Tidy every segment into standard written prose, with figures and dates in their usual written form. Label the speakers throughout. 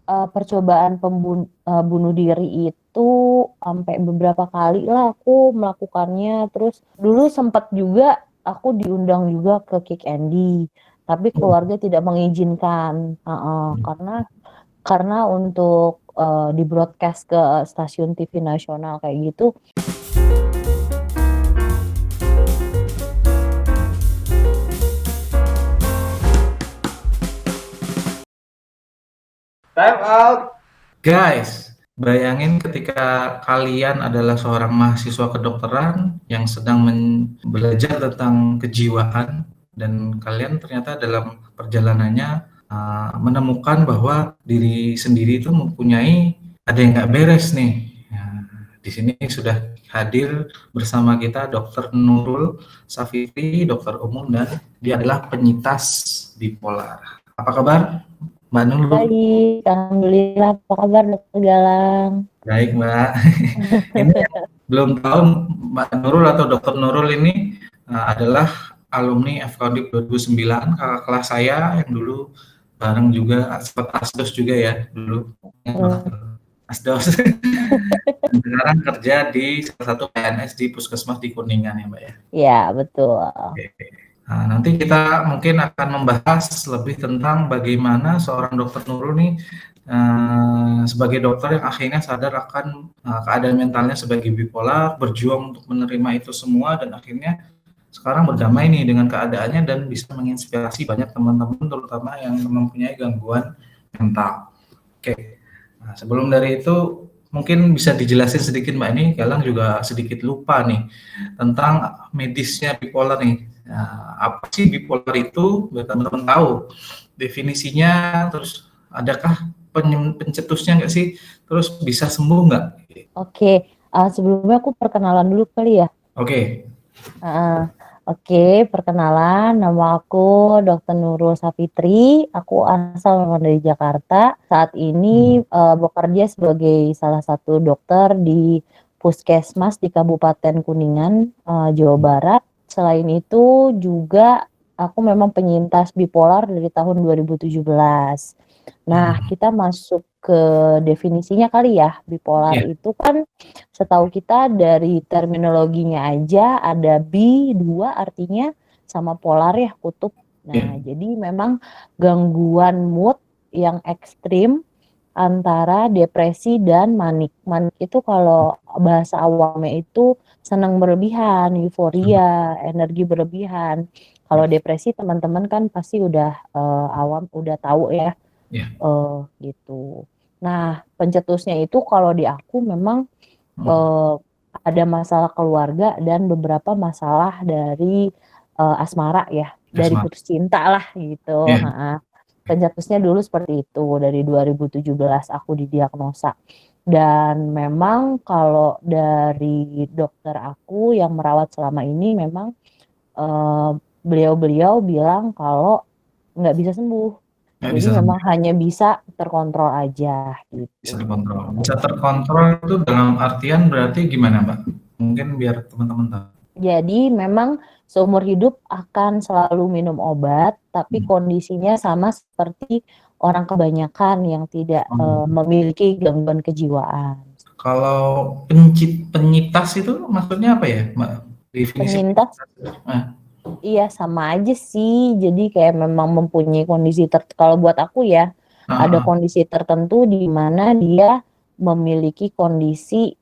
Speaker 1: percobaan bunuh diri itu sampai beberapa kali lah aku melakukannya. Terus dulu sempat juga aku diundang juga ke Kick Andy, tapi keluarga tidak mengizinkan. Karena untuk di-broadcast ke stasiun TV nasional kayak gitu.
Speaker 2: Time out. Guys, bayangin ketika kalian adalah seorang mahasiswa kedokteran yang sedang belajar tentang kejiwaan dan kalian ternyata dalam perjalanannya menemukan bahwa diri sendiri itu mempunyai ada yang nggak beres nih. Nah, di sini sudah hadir bersama kita Dr. Nurul Safitri, dokter umum, dan dia adalah penyintas bipolar. Apa kabar, Mbak Nurul?
Speaker 1: Baik, alhamdulillah. Apa kabar Dokter Galang?
Speaker 2: Baik, Mbak. Ini belum tahu Mbak Nurul atau Dokter Nurul ini adalah alumni FKUNDIP 2009, kakak kelas saya yang dulu bareng juga sempat asdos juga ya dulu. Asdos. Sekarang kerja di salah satu PNS di puskesmas di Kuningan ya, Mbak ya.
Speaker 1: Iya, betul.
Speaker 2: Oke. Nah, nanti kita mungkin akan membahas lebih tentang bagaimana seorang Dokter Nurul nih sebagai dokter yang akhirnya sadar akan keadaan mentalnya sebagai bipolar, berjuang untuk menerima itu semua dan akhirnya sekarang berdamai nih dengan keadaannya dan bisa menginspirasi banyak teman-teman terutama yang mempunyai gangguan mental. Oke. Nah, sebelum dari itu mungkin bisa dijelasin sedikit Mbak, ini Galang juga sedikit lupa nih tentang medisnya bipolar nih. Nah, apa sih bipolar itu? Biar teman-teman tahu definisinya, terus adakah pencetusnya nggak sih? Terus bisa sembuh nggak?
Speaker 1: Oke, sebelumnya aku perkenalan dulu kali ya.
Speaker 2: Oke.
Speaker 1: Oke, perkenalan, nama aku Dr. Nurul Safitri. Aku asal memang dari Jakarta. Saat ini bekerja sebagai salah satu dokter di Puskesmas di Kabupaten Kuningan, Jawa Barat. Selain itu juga aku memang penyintas bipolar dari tahun 2017. Nah, kita masuk ke definisinya kali ya. Bipolar itu kan setahu kita dari terminologinya aja ada bi, 2 artinya sama polar ya, kutub. Nah, jadi memang gangguan mood yang ekstrim antara depresi dan manik. Manik itu kalau bahasa awamnya itu senang berlebihan, euforia, energi berlebihan. Kalau depresi teman-teman kan pasti udah awam, udah tahu ya. Gitu. Nah, pencetusnya itu kalau di aku memang ada masalah keluarga dan beberapa masalah dari asmara ya, dari putus cinta lah gitu. Pencetusnya dulu seperti itu, dari 2017 aku didiagnosa. Dan memang kalau dari dokter aku yang merawat selama ini memang beliau-beliau bilang kalau nggak bisa sembuh. Jadi memang hanya bisa terkontrol aja gitu.
Speaker 2: Bisa terkontrol. Bisa terkontrol itu dalam artian berarti gimana, Mbak? Mungkin biar teman-teman tahu.
Speaker 1: Jadi memang seumur hidup akan selalu minum obat, tapi kondisinya sama seperti orang kebanyakan yang tidak memiliki gangguan kejiwaan.
Speaker 2: Kalau penyintas itu maksudnya apa ya, Mbak? Definisi
Speaker 1: penyintas? Iya, sama aja sih. Jadi kayak memang mempunyai kondisi kalau buat aku ya, ada kondisi tertentu di mana dia memiliki kondisi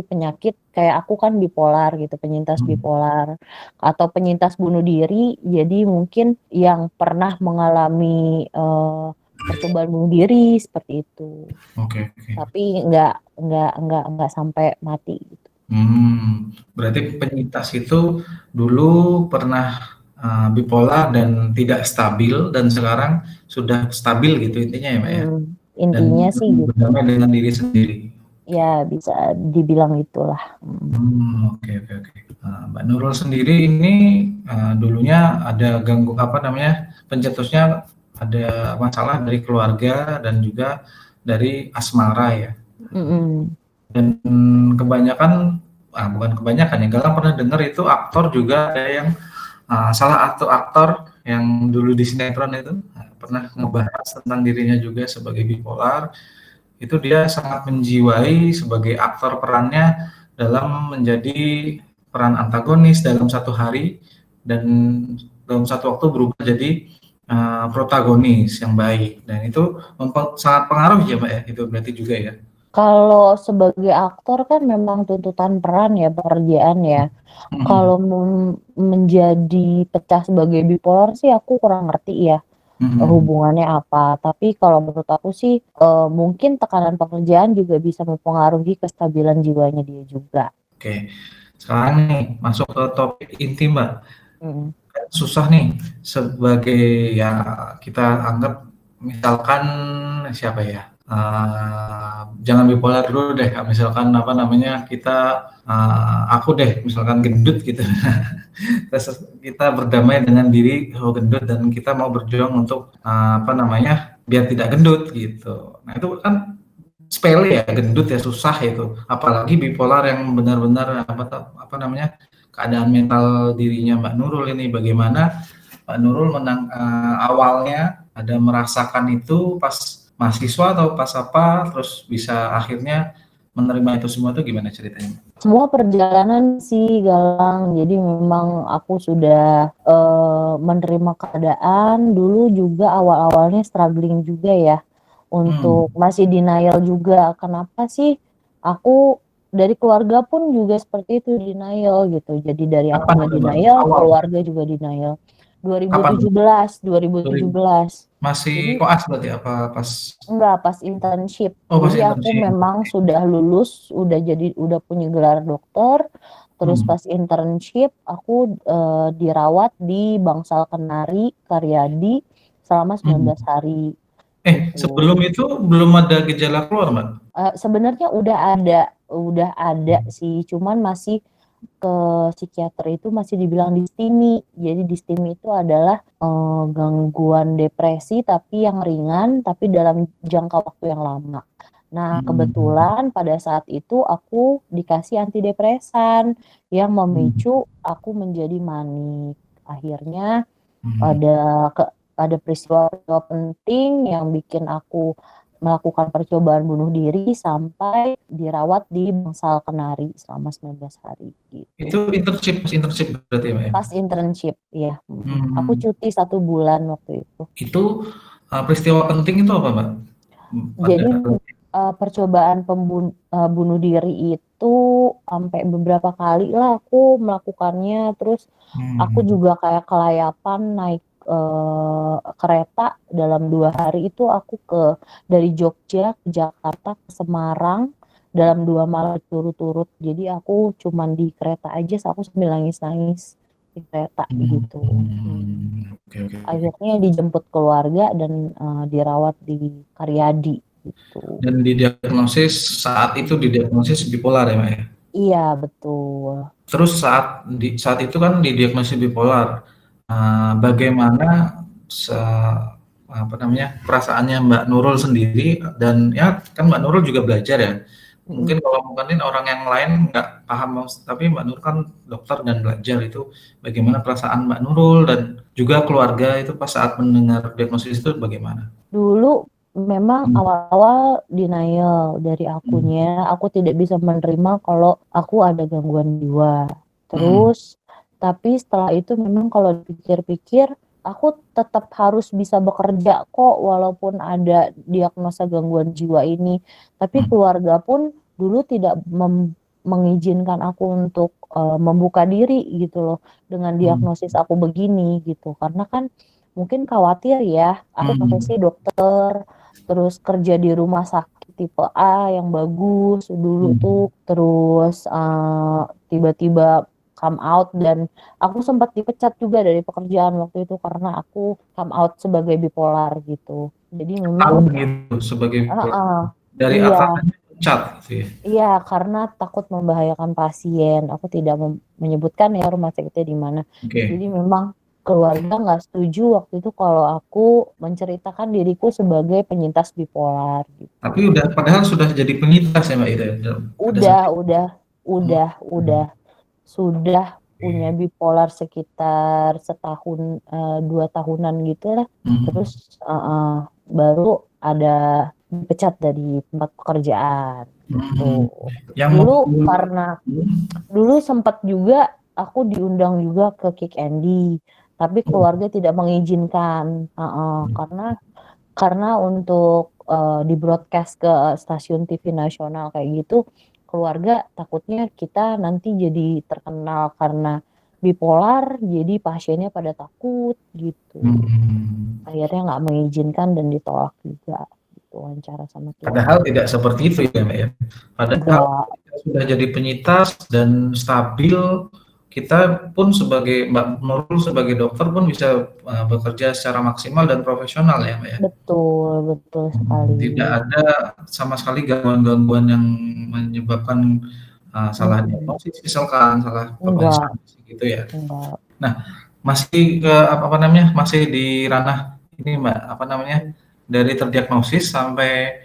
Speaker 1: penyakit kayak aku kan bipolar gitu, penyintas bipolar atau penyintas bunuh diri. Jadi mungkin yang pernah mengalami percobaan bunuh diri seperti itu. Tapi enggak sampai mati gitu.
Speaker 2: Berarti penyintas itu dulu pernah bipolar dan tidak stabil dan sekarang sudah stabil gitu intinya ya Mbak ya?
Speaker 1: Intinya sih gitu.
Speaker 2: Berdamai dengan diri sendiri.
Speaker 1: Ya bisa dibilang itulah.
Speaker 2: Oke. Mbak Nurul sendiri ini dulunya ada pencetusnya ada masalah dari keluarga dan juga dari asmara ya. Dan kebanyakan, bukan kebanyakan ya, Galang pernah dengar itu aktor juga ada yang salah satu aktor yang dulu di sinetron itu pernah ngebahas tentang dirinya juga sebagai bipolar, itu dia sangat menjiwai sebagai aktor perannya dalam menjadi peran antagonis dalam satu hari dan dalam satu waktu berubah jadi protagonis yang baik, dan itu sangat pengaruh ya Mbak ya, itu berarti juga ya.
Speaker 1: Kalau sebagai aktor kan memang tuntutan peran ya, pekerjaan ya. Kalau menjadi pecah sebagai bipolar sih aku kurang ngerti ya hubungannya apa. Tapi kalau menurut aku sih mungkin tekanan pekerjaan juga bisa mempengaruhi kestabilan jiwanya dia juga.
Speaker 2: Oke, sekarang nih masuk ke topik inti Mbak.
Speaker 1: Mm.
Speaker 2: Susah nih sebagai, ya kita anggap misalkan siapa ya, jangan bipolar dulu deh, misalkan apa namanya, aku deh misalkan gendut gitu. Terus kita berdamai dengan diri gendut dan kita mau berjuang untuk apa namanya, biar tidak gendut gitu. Nah itu kan sepele ya, gendut ya susah itu, apalagi bipolar yang benar-benar apa namanya, keadaan mental dirinya Mbak Nurul ini, bagaimana Mbak Nurul awalnya ada merasakan itu pas mahasiswa atau pas apa, terus bisa akhirnya menerima itu semua, tuh gimana ceritanya?
Speaker 1: Semua perjalanan sih Galang, jadi memang aku sudah menerima keadaan. Dulu juga awal-awalnya struggling juga ya, untuk masih denial juga. Kenapa sih aku dari keluarga pun juga seperti itu, denial gitu. Jadi dari
Speaker 2: Kapan
Speaker 1: akunya
Speaker 2: itu Mbak?
Speaker 1: denial,
Speaker 2: Awal
Speaker 1: keluarga juga denial.
Speaker 2: kapan?
Speaker 1: 2017.
Speaker 2: Masih
Speaker 1: Jadi
Speaker 2: koas berarti apa pas?
Speaker 1: enggak, pas internship.
Speaker 2: Oh pas
Speaker 1: Jadi aku
Speaker 2: internship.
Speaker 1: memang sudah lulus, udah punya gelar dokter. Terus pas internship aku dirawat di Bangsal Kenari, Karyadi selama 19 hari gitu.
Speaker 2: Sebelum itu belum ada gejala keluar Mbak?
Speaker 1: Sebenarnya udah ada sih, cuman masih ke psikiater itu masih dibilang distimi. Jadi distimi itu adalah gangguan depresi tapi yang ringan, tapi dalam jangka waktu yang lama. Nah, kebetulan pada saat itu aku dikasih antidepresan yang memicu aku menjadi manik. Akhirnya ada ada peristiwa penting yang bikin aku melakukan percobaan bunuh diri sampai dirawat di Bangsal Kenari selama 19 hari gitu.
Speaker 2: Itu internship berarti ya Mbak ya?
Speaker 1: Pas internship, ya. Aku
Speaker 2: Hmm.
Speaker 1: cuti 1 bulan waktu itu.
Speaker 2: Itu peristiwa penting itu apa Mbak?
Speaker 1: Jadi percobaan bunuh diri itu sampai beberapa kali lah aku melakukannya. Terus aku juga kayak kelayapan naik kereta dalam 2 hari itu aku dari Jogja ke Jakarta ke Semarang dalam 2 malam berturut-turut. Jadi aku cuman di kereta aja, aku sambil nangis-nangis di kereta gitu.
Speaker 2: Oke.
Speaker 1: Akhirnya dijemput keluarga dan dirawat di Karyadi gitu.
Speaker 2: Dan saat itu didiagnosis bipolar ya Mbak ya?
Speaker 1: Iya betul.
Speaker 2: Terus saat itu kan didiagnosis bipolar, bagaimana apa namanya, perasaannya Mbak Nurul sendiri, dan ya kan Mbak Nurul juga belajar ya, mungkin kalau mungkin orang yang lain nggak paham, tapi Mbak Nurul kan dokter dan belajar, itu bagaimana perasaan Mbak Nurul dan juga keluarga itu pas saat mendengar diagnosis itu bagaimana?
Speaker 1: Dulu memang awal-awal denial dari akunya, aku tidak bisa menerima kalau aku ada gangguan jiwa. Terus tapi setelah itu memang kalau dipikir-pikir aku tetap harus bisa bekerja kok walaupun ada diagnosa gangguan jiwa ini. Tapi keluarga pun dulu tidak mengizinkan aku untuk membuka diri gitu loh dengan diagnosis aku begini gitu. Karena kan mungkin khawatir ya, aku profesi dokter, terus kerja di rumah sakit tipe A yang bagus dulu tuh, terus tiba-tiba come out, dan aku sempat dipecat juga dari pekerjaan waktu itu karena aku come out sebagai bipolar gitu. Jadi memang
Speaker 2: Gitu sebagai bipolar. Dari
Speaker 1: iya.
Speaker 2: atasannya pecat gitu ya?
Speaker 1: Iya, karena takut membahayakan pasien. Aku tidak menyebutkan ya rumah sakitnya di mana. Jadi memang keluarga nggak setuju waktu itu kalau aku menceritakan diriku sebagai penyintas bipolar gitu.
Speaker 2: Tapi padahal sudah jadi penyintas ya Mbak Ida?
Speaker 1: Sudah punya bipolar sekitar setahun, 2 tahunan gitulah. Terus baru ada dipecat dari tempat pekerjaan gitu.
Speaker 2: Yang
Speaker 1: Dulu sempat juga aku diundang juga ke Kick Andy, tapi keluarga tidak mengizinkan, karena untuk, di-broadcast ke stasiun TV nasional kayak gitu, keluarga takutnya kita nanti jadi terkenal karena bipolar, jadi pasiennya pada takut gitu. Akhirnya nggak mengizinkan dan ditolak juga gitu wawancara sama
Speaker 2: Padahal
Speaker 1: keluarga.
Speaker 2: tidak seperti itu ya, Mbak, ya. Padahal
Speaker 1: Enggak,
Speaker 2: kita sudah jadi penyintas dan stabil, kita pun sebagai Mbak Nurul sebagai dokter pun bisa, bekerja secara maksimal dan profesional ya, Mbak, ya.
Speaker 1: betul betul
Speaker 2: Tidak
Speaker 1: sekali.
Speaker 2: ada sama sekali gangguan-gangguan yang menyebabkan, salah
Speaker 1: Mhm,
Speaker 2: diagnosis misalkan, salah
Speaker 1: enggak
Speaker 2: pemeriksaan gitu ya.
Speaker 1: enggak,
Speaker 2: Nah, masih ke apa namanya, masih di ranah ini Mbak, apa namanya,
Speaker 1: mmm,
Speaker 2: dari terdiagnosis sampai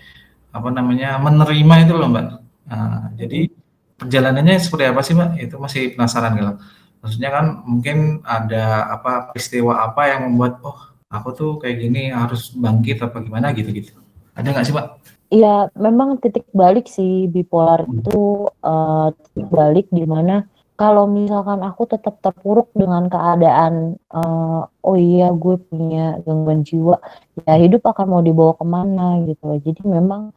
Speaker 2: apa namanya, menerima itu loh Mbak. Nah, jadi
Speaker 1: mhm.
Speaker 2: perjalanannya seperti apa sih Mbak? Itu masih penasaran gitu. Maksudnya kan mungkin ada apa, peristiwa apa yang membuat, "Oh, aku tuh kayak gini harus bangkit," apa gimana gitu-gitu. Ada nggak sih Mbak?
Speaker 1: Iya, memang titik balik sih bipolar
Speaker 2: Mmm,
Speaker 1: itu, titik balik di mana kalau misalkan aku tetap terpuruk dengan keadaan, "Oh iya gue punya gangguan jiwa," ya hidup akan mau dibawa ke mana gitu loh. Jadi memang,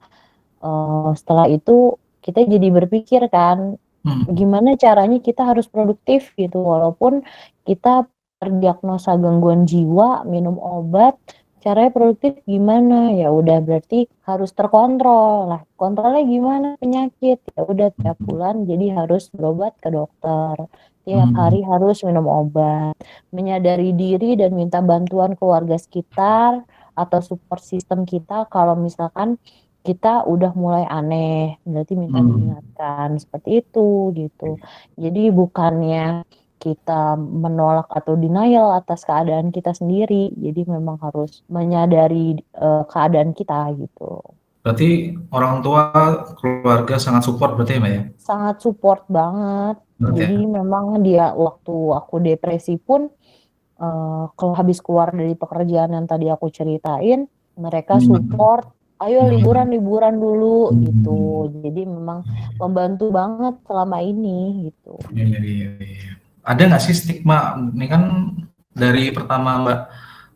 Speaker 1: setelah itu kita jadi berpikir kan,
Speaker 2: mhm,
Speaker 1: gimana caranya kita harus produktif gitu walaupun kita terdiagnosa gangguan jiwa, minum obat, caranya produktif gimana? Ya udah berarti harus terkontrol. Lah, kontrolnya gimana penyakit? Ya udah tiap bulan jadi harus berobat ke dokter, tiap
Speaker 2: mhm,
Speaker 1: hari harus minum obat, menyadari diri dan minta bantuan keluarga sekitar atau support system kita kalau misalkan kita udah mulai aneh, berarti minta
Speaker 2: mhm.
Speaker 1: diingatkan, seperti itu, gitu. Jadi bukannya kita menolak atau denial atas keadaan kita sendiri, jadi memang harus menyadari, keadaan kita, gitu.
Speaker 2: Berarti orang tua, keluarga sangat support berarti ya Mbak ya?
Speaker 1: Sangat support banget.
Speaker 2: Berarti ya?
Speaker 1: Jadi memang dia waktu aku depresi pun, kalau habis keluar dari pekerjaan yang tadi aku ceritain, mereka
Speaker 2: Mhm,
Speaker 1: support, "Ayo
Speaker 2: mhm.
Speaker 1: liburan-liburan dulu," gitu.
Speaker 2: Mmm,
Speaker 1: Jadi memang membantu banget selama ini, gitu.
Speaker 2: iya iya iya. Ada nggak sih stigma, ini kan dari pertama Mbak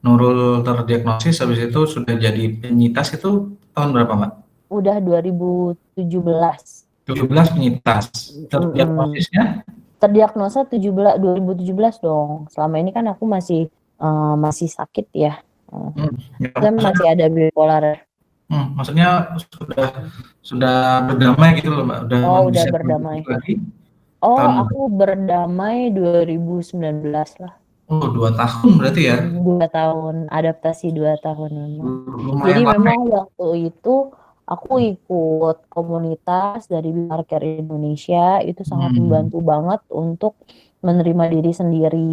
Speaker 2: Nurul terdiagnosis, habis itu sudah jadi penyintas itu tahun berapa Mbak?
Speaker 1: Udah 2017,
Speaker 2: 17 penyintas,
Speaker 1: mhm.
Speaker 2: terdiagnosisnya?
Speaker 1: Terdiagnosa 2017 dong. Selama ini kan aku masih sakit ya,
Speaker 2: Ya
Speaker 1: kan
Speaker 2: maksudnya
Speaker 1: masih ada bipolar.
Speaker 2: maksudnya sudah berdamai gitu loh Mbak, udah
Speaker 1: Oh, udah
Speaker 2: bisa
Speaker 1: berdamai.
Speaker 2: produktif lagi
Speaker 1: Oh,
Speaker 2: tahun
Speaker 1: aku berdamai 2019 lah.
Speaker 2: oh 2 tahun berarti ya?
Speaker 1: 2 tahun, adaptasi 2 tahun memang. Jadi
Speaker 2: Lumayan lama
Speaker 1: memang
Speaker 2: ya?
Speaker 1: waktu itu aku ikut komunitas dari Bipolar Care Indonesia, itu sangat
Speaker 2: Mmm,
Speaker 1: membantu banget untuk menerima diri sendiri.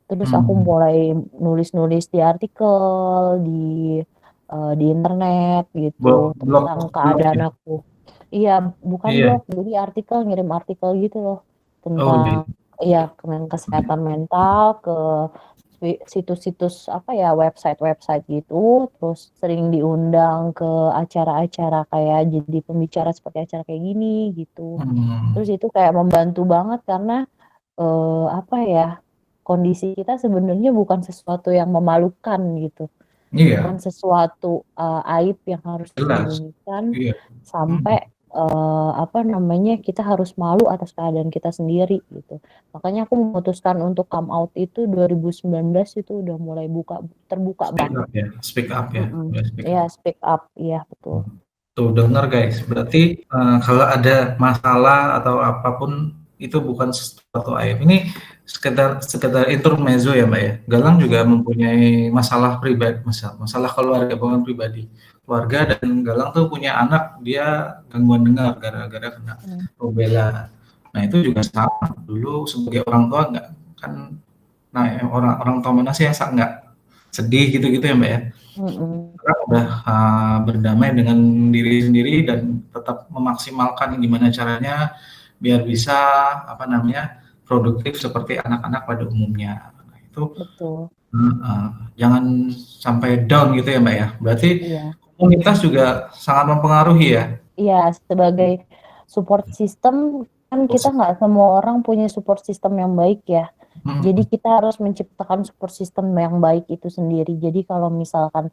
Speaker 1: Terus aku
Speaker 2: mmm,
Speaker 1: mulai nulis-nulis di artikel, di internet gitu
Speaker 2: blog
Speaker 1: tentang
Speaker 2: blog ya?
Speaker 1: keadaan aku. Iya, bukan
Speaker 2: Iya.
Speaker 1: blog, jadi artikel, ngirim artikel gitu loh,
Speaker 2: Oh iya.
Speaker 1: tentang iya, tentang kesehatan mental ke situs-situs apa ya, website-website gitu, terus sering diundang ke acara-acara kayak jadi pembicara seperti acara kayak gini gitu.
Speaker 2: Hmm,
Speaker 1: Terus itu kayak membantu banget karena, apa ya, kondisi kita sebenarnya bukan sesuatu yang memalukan gitu.
Speaker 2: iya,
Speaker 1: Bukan sesuatu, aib yang harus
Speaker 2: jelas.
Speaker 1: disembunyikan
Speaker 2: Iya. Mhm.
Speaker 1: sampai, apa namanya, kita harus malu atas keadaan kita sendiri gitu. Makanya aku memutuskan untuk come out itu 2019 itu udah mulai terbuka
Speaker 2: Speak
Speaker 1: banget.
Speaker 2: up ya, speak up ya,
Speaker 1: Mhm,
Speaker 2: ya speak up.
Speaker 1: iya speak up, iya betul.
Speaker 2: Tuh dengar guys, berarti kalau ada masalah atau apapun itu bukan sesuatu aib. Ini sekedar sekedar intermezzo ya Mbak ya. Galang juga
Speaker 1: Mhm,
Speaker 2: mempunyai masalah pribadi, masalah keluarga, bukan pribadi. Keluarga dan Galang tuh punya anak, dia gangguan dengar gara-gara kena
Speaker 1: mmm,
Speaker 2: rubella. Nah itu juga sama. Dulu sebagai orang tua nggak kan, nah orang orang tua mana sih yang nggak sedih gitu-gitu ya Mbak ya.
Speaker 1: mhm,
Speaker 2: Sekarang udah, berdamai dengan diri sendiri dan tetap memaksimalkan gimana caranya biar bisa, apa namanya, produktif seperti anak-anak pada umumnya. Nah, itu
Speaker 1: Betul.
Speaker 2: jangan sampai down gitu ya Mbak ya. Berarti
Speaker 1: Iya.
Speaker 2: komunitas juga sangat mempengaruhi ya?
Speaker 1: Iya, sebagai support system kan kita nggak semua orang punya support system yang baik ya. Jadi
Speaker 2: Mhm,
Speaker 1: kita harus menciptakan support system yang baik itu sendiri. Jadi kalau misalkan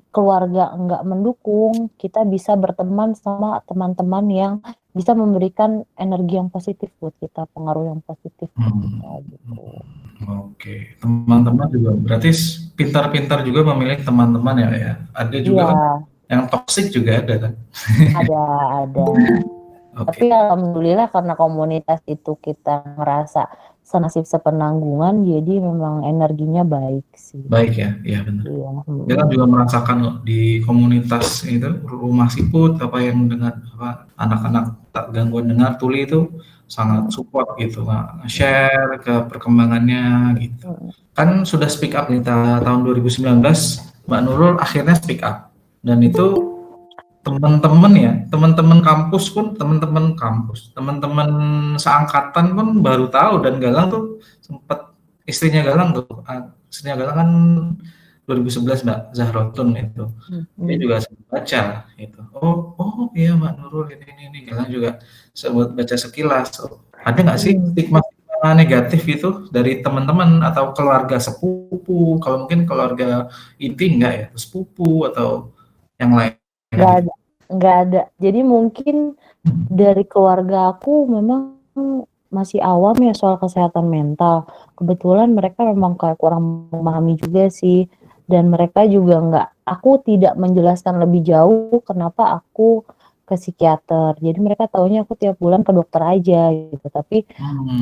Speaker 1: keluarga enggak mendukung, kita bisa berteman sama teman-teman yang bisa memberikan energi yang positif buat kita, pengaruh yang positif buat kita gitu.
Speaker 2: Oke, teman-teman juga berarti pintar-pintar juga memilih teman-teman ya? Ada juga
Speaker 1: Iya,
Speaker 2: kan yang toksik juga ada kan?
Speaker 1: ada.
Speaker 2: Oke,
Speaker 1: Tapi alhamdulillah karena komunitas itu kita ngerasa senasib sepenanggungan, jadi memang energinya baik sih.
Speaker 2: baik ya, iya benar.
Speaker 1: Iya,
Speaker 2: Kita juga merasakan loh di komunitas itu rumah siput apa yang dengan apa anak-anak tak gangguan dengar tuli itu sangat support gitu, share ke perkembangannya gitu. Kan sudah speak up nih tahun 2019, Mbak Nurul akhirnya speak up dan itu teman-teman kampus pun teman-teman seangkatan pun baru tahu dan Galang tuh sempat istrinya Galang kan 2011 Mbak Zahrotun itu. Dia juga sempat baca itu. Oh iya Mbak Nurul ini Galang juga sempat baca sekilas. Oh, ada nggak sih stigma negatif itu dari teman-teman atau keluarga sepupu? Kalau mungkin keluarga inti enggak ya, sepupu atau yang lain gitu.
Speaker 1: Nggak ada. Jadi mungkin dari keluarga aku memang masih awam ya soal kesehatan mental. Kebetulan mereka memang kayak kurang memahami juga sih. Dan mereka juga aku tidak menjelaskan lebih jauh kenapa aku ke psikiater. Jadi mereka taunya aku tiap bulan ke dokter aja gitu. Tapi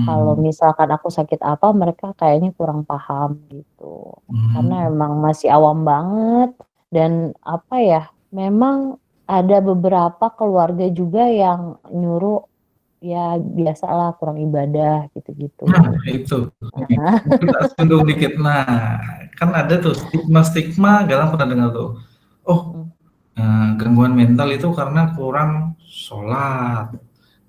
Speaker 1: kalau misalkan aku sakit apa, mereka kayaknya kurang paham gitu. Karena emang masih awam banget. Dan apa ya, memang ada beberapa keluarga juga yang nyuruh ya biasalah kurang ibadah gitu-gitu.
Speaker 2: Nah, itu. Kita singgung dikit. Nah, kan ada tuh stigma-stigma, Galang pernah dengar tuh. Oh, gangguan mental itu karena kurang sholat,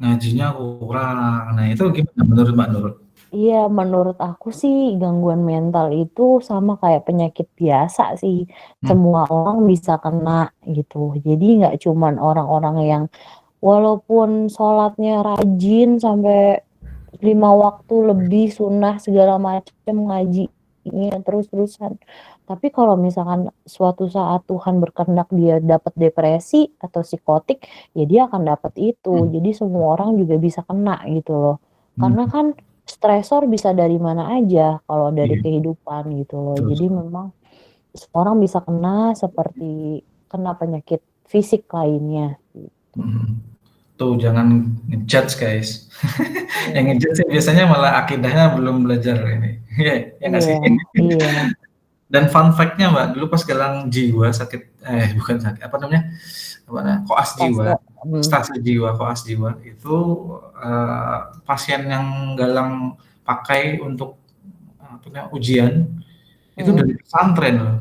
Speaker 2: ngajinya kurang. Nah, itu gimana menurut Mbak Nurul?
Speaker 1: Iya, menurut aku sih gangguan mental itu sama kayak penyakit biasa sih.
Speaker 2: Hmm,
Speaker 1: Semua orang bisa kena gitu. Jadi nggak cuman orang-orang yang walaupun sholatnya rajin sampai 5 waktu lebih sunnah segala macam ngajinya terus-terusan. Tapi kalau misalkan suatu saat Tuhan berkehendak dia dapat depresi atau psikotik, ya dia akan dapat itu.
Speaker 2: hmm,
Speaker 1: Jadi semua orang juga bisa kena gitu loh.
Speaker 2: hmm,
Speaker 1: Karena kan stresor bisa dari mana aja kalau dari
Speaker 2: iya,
Speaker 1: kehidupan gitu loh.
Speaker 2: betul.
Speaker 1: Jadi memang semua orang bisa kena seperti kena penyakit fisik lainnya gitu.
Speaker 2: Hmm. Tuh jangan ngejudge guys. Yang ngejudge sih biasanya malah akidahnya belum belajar ini. Iya, ya nggak sih?
Speaker 1: Iya, iya.
Speaker 2: Dan fun fact-nya Mbak, dulu pas Galang jiwa sakit, bukan sakit, apa namanya? Koas jiwa,
Speaker 1: Fase,
Speaker 2: stase jiwa, koas jiwa itu pasien yang Galang pakai untuk apa namanya, ujian itu dari pesantren loh.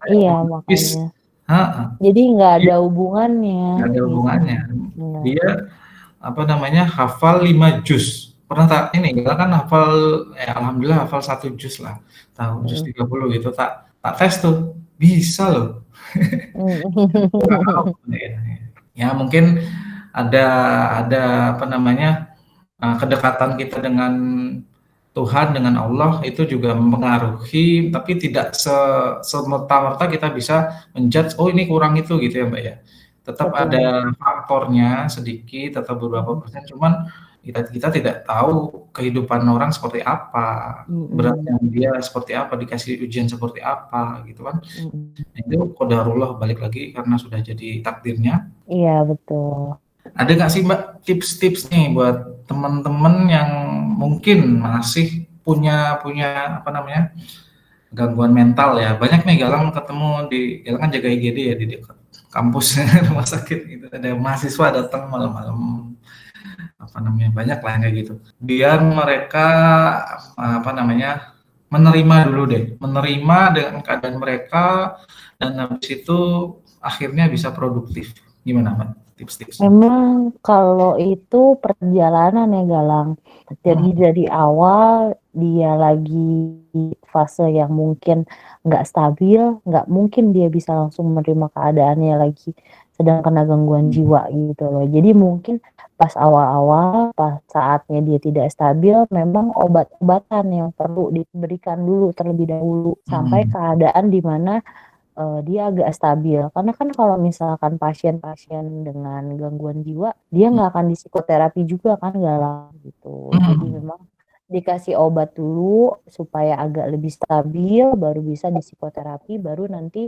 Speaker 1: Iya
Speaker 2: Bis,
Speaker 1: makanya.
Speaker 2: heeh,
Speaker 1: Jadi nggak
Speaker 2: dia
Speaker 1: ada hubungannya
Speaker 2: nggak ada
Speaker 1: gitu.
Speaker 2: hubungannya.
Speaker 1: Nggak.
Speaker 2: Dia apa namanya hafal 5 juz. Pernah tak ini Galang kan hafal alhamdulillah hafal 1 juz lah. Tahu juz 30 gitu tak tes tuh. Bisa loh. Wow, ya mungkin ada ada apa namanya kedekatan kita dengan Tuhan dengan Allah itu juga mempengaruhi tapi tidak semerta-merta kita bisa menjudge oh ini kurang itu gitu ya Mbak ya. Tetap
Speaker 1: Betul.
Speaker 2: ada faktornya sedikit atau beberapa persen cuman kita tidak tahu kehidupan orang seperti apa, beratnya dia seperti apa, dikasih ujian seperti apa gitu kan. Itu qadarullah balik lagi karena sudah jadi takdirnya.
Speaker 1: Iya betul.
Speaker 2: Ada nggak sih Mbak tips-tips nih buat teman-teman yang mungkin masih punya punya apa namanya gangguan mental ya? Banyak nih Galang ketemu Galang kan jaga IGD ya di dekat kampus rumah sakit gitu. Ada mahasiswa datang malam-malam apa namanya banyak lah yang kayak gitu. Biar mereka apa namanya menerima dulu deh, menerima dengan keadaan mereka dan habis itu akhirnya bisa produktif. Gimana Mbak tips-tipsnya?
Speaker 1: Memang kalau itu perjalanan ya Galang. Jadi
Speaker 2: Mhm,
Speaker 1: dari awal dia lagi fase yang mungkin nggak stabil, nggak mungkin dia bisa langsung menerima keadaannya lagi sedang kena gangguan
Speaker 2: mhm,
Speaker 1: jiwa gitu loh. Jadi mungkin pas awal-awal, pas saatnya dia tidak stabil, memang obat-obatan yang perlu diberikan dulu terlebih dahulu sampai
Speaker 2: mhm,
Speaker 1: keadaan di mana dia agak stabil. Karena kan kalau misalkan pasien-pasien dengan gangguan jiwa, dia
Speaker 2: mhm,
Speaker 1: nggak akan di psikoterapi juga kan, Galang, gitu. Jadi
Speaker 2: mhm,
Speaker 1: memang dikasih obat dulu supaya agak lebih stabil, baru bisa di psikoterapi, baru nanti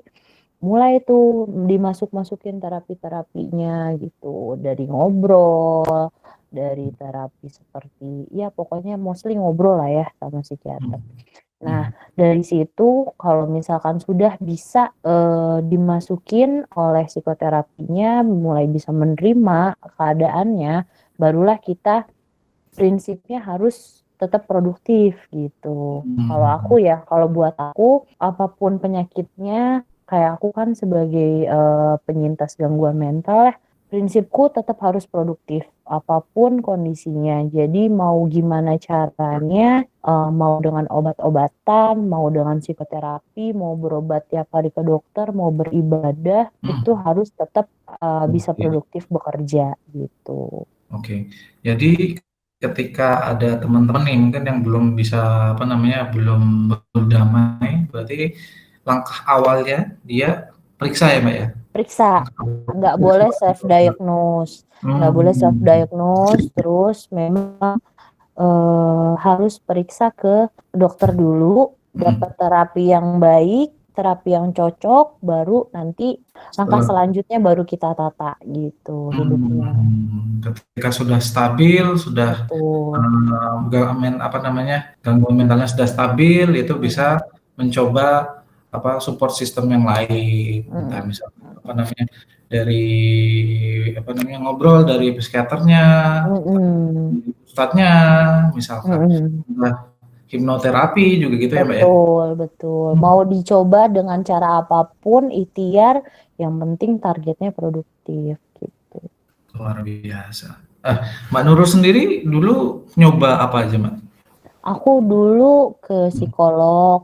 Speaker 1: mulai tuh dimasuk-masukin terapi-terapinya gitu. Dari ngobrol, dari terapi seperti ya pokoknya mostly ngobrol lah ya sama psikiater. Nah,
Speaker 2: mhm,
Speaker 1: dari situ kalau misalkan sudah bisa, dimasukin oleh psikoterapinya, mulai bisa menerima keadaannya, barulah kita prinsipnya harus tetap produktif gitu. Kalau
Speaker 2: mhm,
Speaker 1: aku ya, kalau buat aku, apapun penyakitnya, kayak aku kan sebagai, penyintas gangguan mental ya, prinsipku tetap harus produktif, apapun kondisinya. Jadi mau gimana caranya, mau dengan obat-obatan, mau dengan psikoterapi, mau berobat tiap hari ke dokter, mau beribadah, itu
Speaker 2: mhm.
Speaker 1: harus tetap, bisa
Speaker 2: Oke.
Speaker 1: produktif bekerja gitu.
Speaker 2: Oke. Jadi ketika ada teman-teman nih mungkin yang belum bisa apa namanya, belum berdamai, berarti langkah awalnya dia periksa ya, Mbak, ya?
Speaker 1: Periksa,
Speaker 2: Langkah awal
Speaker 1: nggak
Speaker 2: periksa
Speaker 1: boleh self diagnose, nggak boleh self
Speaker 2: mmm,
Speaker 1: diagnose, terus memang harus periksa ke dokter dulu,
Speaker 2: mhm.
Speaker 1: dapat terapi yang baik, terapi yang cocok, baru nanti langkah
Speaker 2: Setelah
Speaker 1: selanjutnya baru kita tata gitu hidupnya.
Speaker 2: ketika sudah stabil, sudah,
Speaker 1: Betul.
Speaker 2: apa namanya, gangguan mentalnya sudah stabil, itu bisa
Speaker 1: Mhm,
Speaker 2: mencoba apa, support system yang lain. Entah
Speaker 1: mhm,
Speaker 2: misalnya apa namanya, dari apa namanya, ngobrol dari psikiaternya,
Speaker 1: mhm,
Speaker 2: ustadznya, misalkan.
Speaker 1: mhm.
Speaker 2: Nah, hipnoterapi juga gitu ya, Mbak, ya?
Speaker 1: Betul, betul. Mau dicoba dengan cara apapun, ikhtiar, yang penting targetnya produktif gitu.
Speaker 2: Luar biasa. Mbak Nurul sendiri dulu nyoba apa aja, Mbak?
Speaker 1: Aku dulu ke psikolog.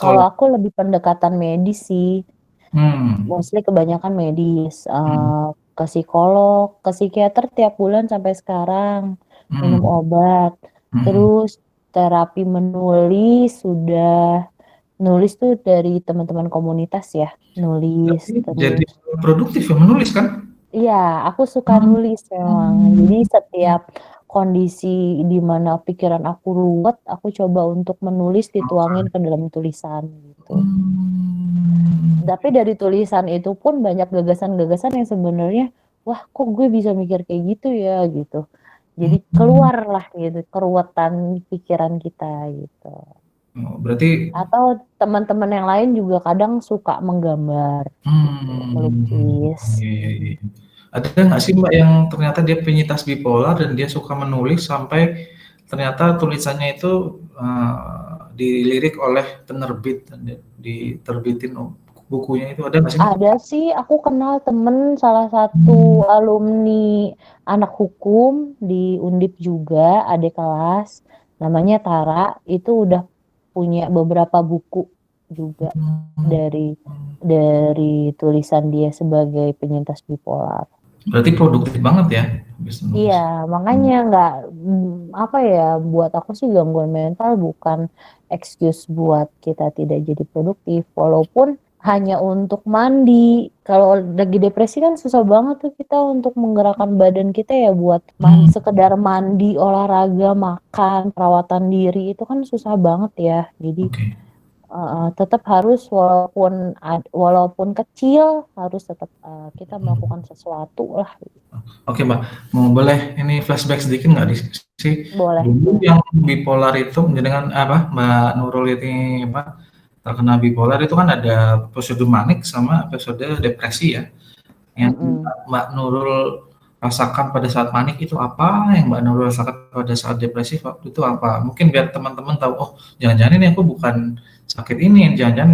Speaker 1: Kalau
Speaker 2: Psikolog?
Speaker 1: aku lebih pendekatan medis sih,
Speaker 2: Hmm,
Speaker 1: mostly kebanyakan medis.
Speaker 2: hmm,
Speaker 1: Ke psikolog, ke psikiater tiap bulan sampai sekarang, minum
Speaker 2: hmm,
Speaker 1: obat.
Speaker 2: hmm.
Speaker 1: Terus terapi menulis, sudah nulis tuh dari teman-teman komunitas ya, nulis
Speaker 2: Berarti jadi
Speaker 1: terus.
Speaker 2: produktif ya, menulis kan?
Speaker 1: Iya, aku suka
Speaker 2: Hmm,
Speaker 1: nulis memang. Jadi
Speaker 2: hmm,
Speaker 1: setiap kondisi di mana pikiran aku ruwet, aku coba untuk menulis dituangin
Speaker 2: oke.
Speaker 1: ke dalam tulisan gitu.
Speaker 2: Hmm,
Speaker 1: Tapi dari tulisan itu pun banyak gagasan-gagasan yang sebenarnya, wah kok gue bisa mikir kayak gitu ya gitu. Jadi
Speaker 2: hmm.
Speaker 1: keluarlah gitu keruwetan pikiran kita gitu.
Speaker 2: Oh, berarti
Speaker 1: Atau teman-teman yang lain juga kadang suka menggambar gitu, melukis.
Speaker 2: iya, iya, iya. Ada nggak sih Mbak yang ternyata dia penyintas bipolar dan dia suka menulis sampai ternyata tulisannya itu dilirik oleh penerbit dan diterbitin bukunya itu ada nggak sih Mbak?
Speaker 1: Ada sih, aku kenal temen salah satu alumni anak hukum di Undip juga, adik kelas, namanya Tara, itu udah punya beberapa buku juga
Speaker 2: Hmm,
Speaker 1: dari tulisan dia sebagai penyintas bipolar.
Speaker 2: berarti produktif banget ya bisa
Speaker 1: Iya,
Speaker 2: nulis.
Speaker 1: makanya nggak, apa ya, buat aku sih gangguan mental bukan excuse buat kita tidak jadi produktif, walaupun hanya untuk mandi. Kalau lagi depresi kan susah banget tuh kita untuk menggerakkan badan kita ya buat
Speaker 2: Hmm,
Speaker 1: sekedar mandi, olahraga, makan, perawatan diri itu kan susah banget ya. Jadi
Speaker 2: oke.
Speaker 1: tetap harus walaupun kecil harus tetap kita melakukan sesuatu lah.
Speaker 2: Oke Mbak, mau boleh ini flashback sedikit nggak di sih
Speaker 1: Boleh,
Speaker 2: dulu
Speaker 1: boleh.
Speaker 2: yang bipolar itu dengan apa Mbak Nurul ini apa terkena bipolar itu kan ada episode manik sama episode depresi ya. Yang
Speaker 1: Mm-mm.
Speaker 2: Mbak Nurul rasakan pada saat manik itu apa? Yang Mbak Nurul rasakan pada saat depresi waktu itu apa? Mungkin biar teman-teman tahu, oh jangan-jangan ini aku bukan sakit ini, jangan-jangan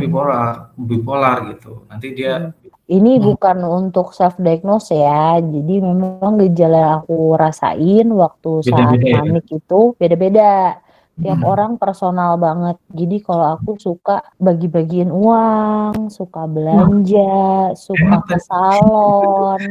Speaker 2: bipolar gitu. Nanti dia
Speaker 1: Ini bukan untuk self diagnose ya, jadi memang gejala yang aku rasain waktu saat
Speaker 2: beda-beda ya.
Speaker 1: manik itu beda-beda. Tiap
Speaker 2: Hmm.
Speaker 1: orang personal banget. Jadi kalau aku suka bagi-bagiin uang, suka
Speaker 2: Wah,
Speaker 1: belanja, suka
Speaker 2: enak
Speaker 1: ke
Speaker 2: tadi.
Speaker 1: salon.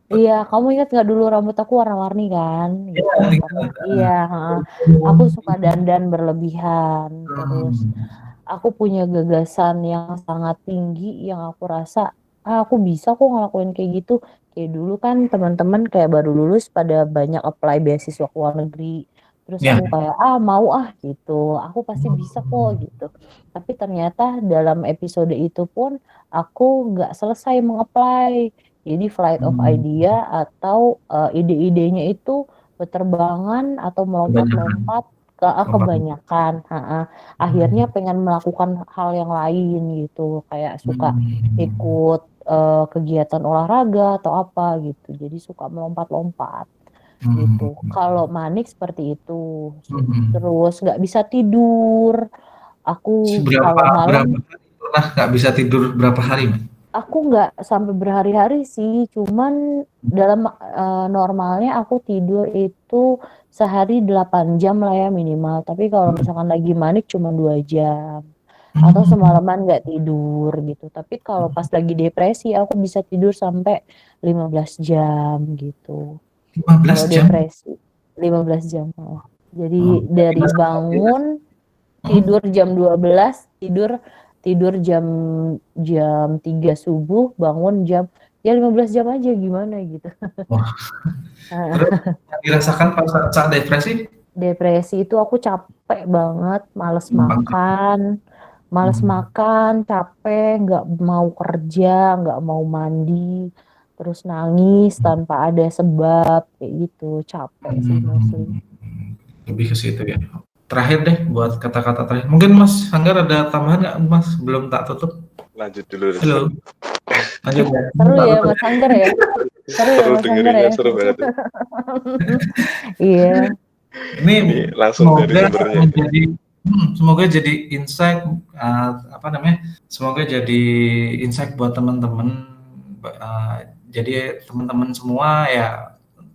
Speaker 1: Iya, kamu ingat nggak dulu rambut aku warna-warni kan,
Speaker 2: Iya,
Speaker 1: gitu. Karena
Speaker 2: ingat.
Speaker 1: iya, heeh. Aku suka dandan berlebihan. Terus
Speaker 2: Hmm.
Speaker 1: aku punya gagasan yang sangat tinggi yang aku rasa, aku bisa kok ngelakuin kayak gitu. Kayak dulu kan teman-teman kayak baru lulus pada banyak apply beasiswa ke luar negeri. Terus
Speaker 2: Ya.
Speaker 1: aku kayak, mau gitu. Aku pasti bisa kok gitu. Tapi ternyata dalam episode itu pun aku nggak selesai mengapply. Jadi flight of
Speaker 2: Hmm.
Speaker 1: idea atau ide-idenya itu berterbangan atau
Speaker 2: Kebanyakan.
Speaker 1: melompat ke
Speaker 2: Lompat.
Speaker 1: kebanyakan. Akhirnya pengen melakukan hal yang lain gitu, kayak suka
Speaker 2: Hmm.
Speaker 1: ikut kegiatan olahraga atau apa gitu. Jadi suka melompat-lompat
Speaker 2: Hmm.
Speaker 1: gitu. Kalau manik seperti itu.
Speaker 2: Hmm.
Speaker 1: Terus nggak bisa tidur. Aku
Speaker 2: Berapa
Speaker 1: kalau
Speaker 2: berapa
Speaker 1: malam
Speaker 2: hari pernah nggak bisa tidur berapa hari, Mbak?
Speaker 1: aku nggak sampai berhari-hari sih, cuman dalam normalnya aku tidur itu sehari 8 jam lah ya minimal. Tapi kalau misalkan lagi manik cuma 2 jam. Atau
Speaker 2: Hmm.
Speaker 1: semalaman nggak tidur gitu. Tapi kalau pas lagi depresi aku bisa tidur sampai 15 jam gitu. Kalau
Speaker 2: 15 jam?
Speaker 1: depresi 15 jam. Jadi
Speaker 2: Oh, berarti
Speaker 1: dari
Speaker 2: Mas aktivitas.
Speaker 1: bangun
Speaker 2: Hmm?
Speaker 1: tidur jam 12, tidur tidur jam jam 3 subuh, bangun jam ya 15 jam aja gimana gitu.
Speaker 2: Wah, terus yang dirasakan pas saat depresi?
Speaker 1: Depresi itu aku capek banget,
Speaker 2: Gampang.
Speaker 1: males
Speaker 2: Hmm.
Speaker 1: makan, capek, nggak mau kerja, nggak mau mandi, terus nangis tanpa ada sebab, kayak gitu, capek sih mostly.
Speaker 2: Hmm. Lebih ke situ ya. Terakhir deh buat kata-kata terakhir. Mungkin Mas Anggar ada tambahan nggak, Mas? Belum tak tutup.
Speaker 3: Lanjut dulu,
Speaker 2: Halo, lanjut ya.
Speaker 1: Seru
Speaker 2: Belum tak
Speaker 1: ya
Speaker 2: tutup
Speaker 1: Mas
Speaker 2: ya.
Speaker 1: Angger ya, seru ya
Speaker 3: seru
Speaker 1: Mas Angger
Speaker 3: dengerinnya,
Speaker 1: ya.
Speaker 3: seru banget ya.
Speaker 1: Iya.
Speaker 2: Ini
Speaker 3: Ini langsung dari
Speaker 2: semoga
Speaker 3: sumbernya ini.
Speaker 2: menjadi semoga jadi insight apa namanya? Semoga jadi insight buat teman-teman. Jadi teman-teman semua ya,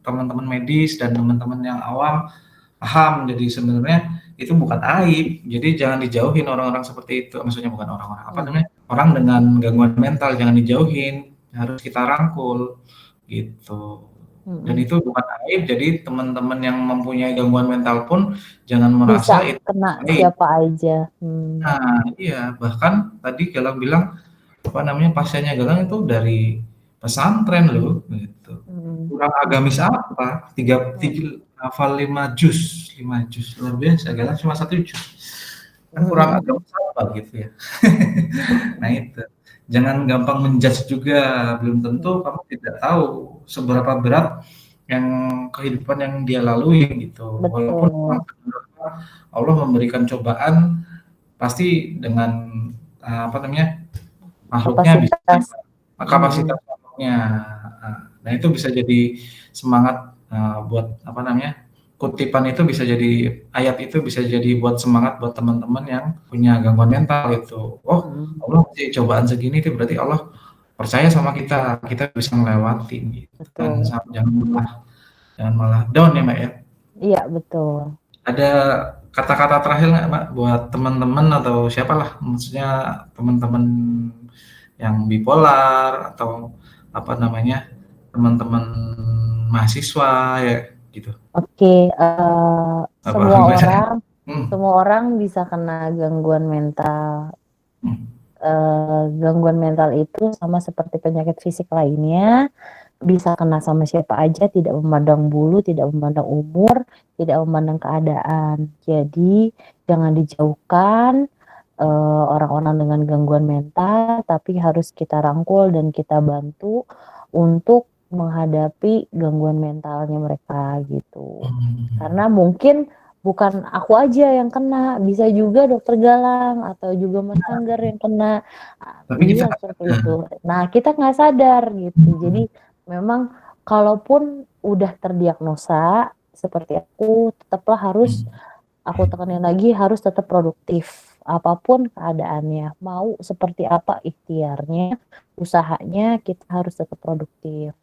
Speaker 2: teman-teman medis dan teman-teman yang awam paham. Jadi sebenarnya itu bukan aib. Jadi jangan dijauhin orang-orang seperti itu. Maksudnya bukan orang-orang apa
Speaker 1: Mm,
Speaker 2: namanya? Orang dengan gangguan mental jangan dijauhin. Harus kita rangkul gitu. Dan
Speaker 1: mm-mm.
Speaker 2: itu bukan aib. Jadi teman-teman yang mempunyai gangguan mental pun jangan
Speaker 1: Bisa
Speaker 2: merasa itu
Speaker 1: kena
Speaker 2: aib.
Speaker 1: siapa aja.
Speaker 2: Nah, iya, bahkan tadi Galang bilang apa namanya pasiennya Galang itu dari pesantren loh, gitu.
Speaker 1: Mm,
Speaker 2: Kurang
Speaker 1: mm,
Speaker 2: agamis apa? Tiga,
Speaker 1: mm,
Speaker 2: tiga hafal 5 juz luar biasa. Galang cuma 1 juz. Kan kurang
Speaker 1: mm,
Speaker 2: agamis apa gitu ya. Nah itu, jangan gampang menjudge juga. Belum tentu
Speaker 1: mm.
Speaker 2: kamu tidak tahu seberapa berat yang kehidupan yang dia lalui gitu. Walaupun
Speaker 1: Betul.
Speaker 2: Allah memberikan cobaan pasti dengan apa namanya makhluknya bisa
Speaker 1: Kapasitas.
Speaker 2: kapasitas
Speaker 1: Mm,
Speaker 2: makhluknya. Nah itu bisa jadi semangat buat apa namanya kutipan itu bisa jadi ayat itu bisa jadi buat semangat buat teman-teman yang punya gangguan mental itu. Oh
Speaker 1: mm.
Speaker 2: Allah kasih cobaan segini itu berarti Allah percaya sama kita, kita bisa melewati gitu kan.
Speaker 1: Betul.
Speaker 2: Jangan malah down ya Mbak ya.
Speaker 1: Iya, betul.
Speaker 2: Ada kata-kata terakhir nggak Mbak buat teman-teman atau siapalah maksudnya teman-teman yang bipolar atau apa namanya teman-teman mahasiswa ya gitu.
Speaker 1: Oke,
Speaker 2: Apa
Speaker 1: semua
Speaker 2: gimana?
Speaker 1: orang
Speaker 2: Hmm.
Speaker 1: semua orang bisa kena gangguan mental.
Speaker 2: Hmm.
Speaker 1: Gangguan mental itu sama seperti penyakit fisik lainnya, bisa kena sama siapa aja, tidak memandang bulu, tidak memandang umur, tidak memandang keadaan. Jadi jangan dijauhkan orang-orang dengan gangguan mental, tapi harus kita rangkul dan kita bantu untuk menghadapi gangguan mentalnya mereka gitu.
Speaker 2: Hmm.
Speaker 1: Karena mungkin bukan aku aja yang kena, bisa juga dokter Galang atau juga Mas Anggar yang kena.
Speaker 2: Tapi kita
Speaker 1: Bisa
Speaker 2: nggak
Speaker 1: seperti
Speaker 2: sadar.
Speaker 1: itu. Nah, kita nggak sadar gitu. Jadi memang kalaupun udah terdiagnosa seperti aku, tetaplah harus
Speaker 2: Hmm.
Speaker 1: aku tekanin lagi harus tetap produktif apapun keadaannya, mau seperti apa ikhtiarnya, usahanya, kita harus tetap produktif,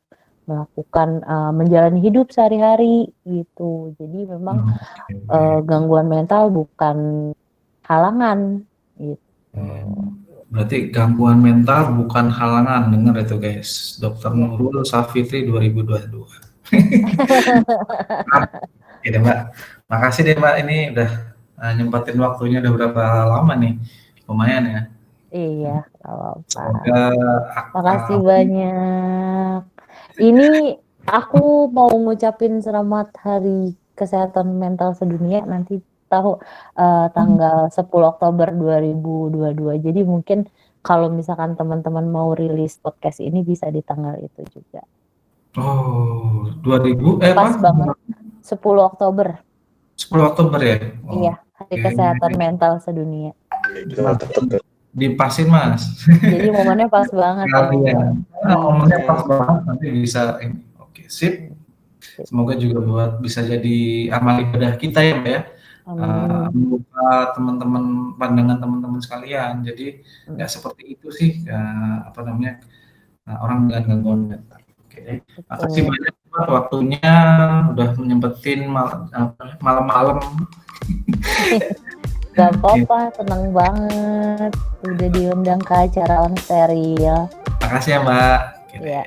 Speaker 1: melakukan, menjalani hidup sehari-hari gitu. Jadi memang,
Speaker 2: Oke.
Speaker 1: gangguan mental bukan halangan gitu.
Speaker 2: Berarti gangguan mental bukan halangan, dengar itu guys. Dr.
Speaker 1: Iya.
Speaker 2: Nurul Safitri 2022. Oke deh Mbak, makasih deh Mbak, ini udah nyempatin waktunya udah berapa lama nih, lumayan ya.
Speaker 1: Iya, nggak apa-apa.
Speaker 2: Semoga
Speaker 1: Makasih banyak. Ini aku mau ngucapin selamat Hari Kesehatan Mental Sedunia nanti tanggal 10 Oktober 2022. Jadi mungkin kalau misalkan teman-teman mau rilis podcast ini bisa di tanggal itu juga.
Speaker 2: Oh, 2000
Speaker 1: Pas
Speaker 2: apa?
Speaker 1: banget. 10 Oktober.
Speaker 2: 10 Oktober ya?
Speaker 1: Iya, Hari Kesehatan Mental Sedunia.
Speaker 3: Kita tetap
Speaker 2: Dipasin Mas.
Speaker 1: Jadi momennya pas banget
Speaker 2: Kalian. Momennya pas banget, nanti bisa ini. Oke, sip. Semoga juga bisa jadi amal ibadah kita ya Mbak ya. Membuka teman-teman, pandangan teman-teman sekalian. Jadi nggak seperti itu sih, orang dengan gangguan mental. Oke, makasih banyak buat waktunya, udah menyempetin malam-malam.
Speaker 1: Gak apa-apa, seneng banget udah diundang ke acara On Stereo.
Speaker 2: Makasih ya Mbak.
Speaker 1: Iya.